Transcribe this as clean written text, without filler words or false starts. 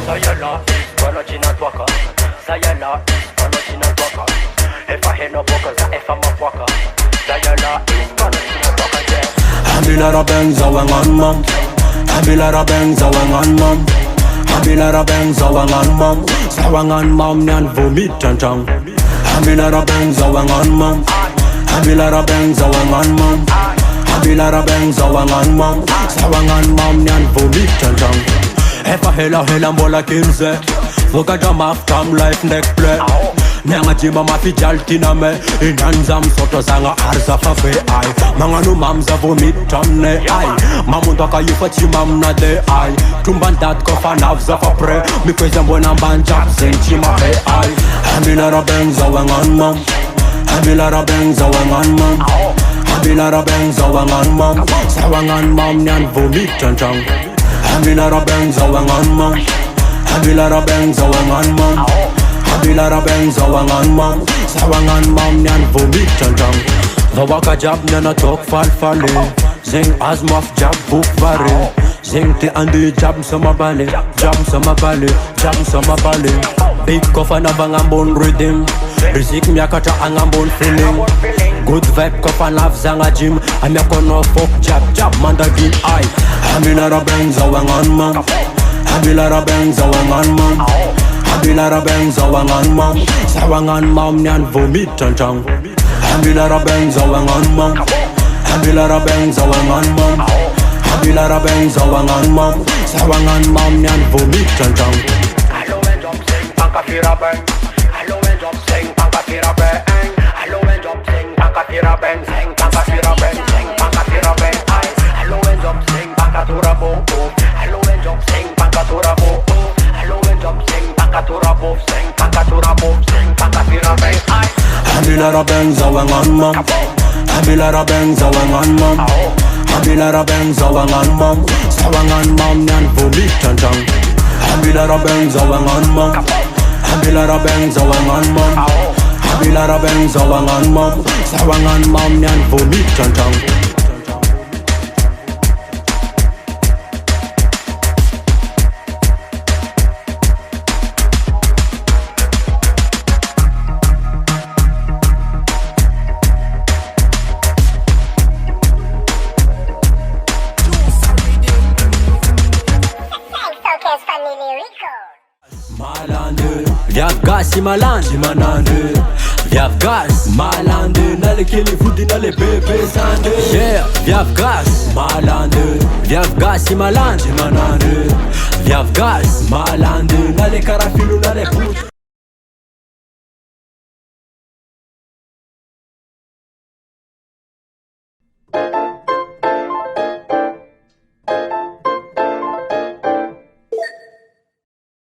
Sayala is Valachina Twaka. Sayala is Valachina Twaka. If I hear no vocals, if I'm a fucker. Sayala is Valachina Twaka, yeah. Habilara bangs awangan mom. Habilara bangs awangan mom. Habilara bangs awangan mom. Sawangan mom nyan vomit chantang. Habilara bangs awangan mom. Habilara bangs awangan mom. Habilara bangs awangan mom. Sawangan mom nyan vomit chantang. Efa hela mbola kinze. Voka jama tam life neck play. Nyanga jima mafi jaltina me. Inanzam soto sanga arza fafe ay. Manganu mamza vomit tamne ay. Mamundoka yufa chimam na de ay. Tumbandat kofa navza fa pre. Mikweza mbona mbanja zenchima he ay. Habilara bangs awangan mom. Habilara bangs awangan mom. Habilara bangs awangan mom. Sawangan mom nyan vomit chantang. Habilara bangs awangan mom. Habilara bangs awangan mom. Habilara bangs awangan mom. Sawangan mom nyan vomit chantang. Zawaka jab nana tok fal Zing azmaf jab buk bare. Zing te andi jab sama bale. Jab sama bale. Jab sama bale. Big kofa na bangambon rhythm. Rizik miakata angambon feeling. Good vibe kofa navzanga gym. Amiakono folk jab mandagin ay. Habilara bangs awangan mom. Habilara bangs awangan mom. Habilara bangs awangan mom. Sawangan mom nyan vomit chantang. Habilara bangs awangan mom. Habilara bangs awangan mom. Habilara bangs awangan mom. Sawangan mom nyan vomit chantang. Hello and drop sing, pankafira bang. Hello and drop sing, pankafira bang. Hello and drop sing, pankafira bang. Sing, pankafira bang. Sing, pankafira bang. Hello and drop sing, pankatura bo. Hello and drop sing, pankatura bo. Hello and drop sing, pankatura bo. Sing, pankatura bo. Sing, pankafira bang. Habilara bangs awangan mom. Habilara bangs awangan mom. Habilara bangs awangan mom. Sawangan mom nyan vomit chantang. Habilara bangs awangan mom. Habilara bangs awangan mom. Habilara bangs awangan mom. Sawangan mom nyan vomit chantang. Malande, vyav gas imalande, manande. Vyav gas, malande, nale kili fudi nale bebe sande. Yeah, vyav gas, malande. Vyav gas imalande, manande. Vyav gas, malande, nale karafilu nale puta.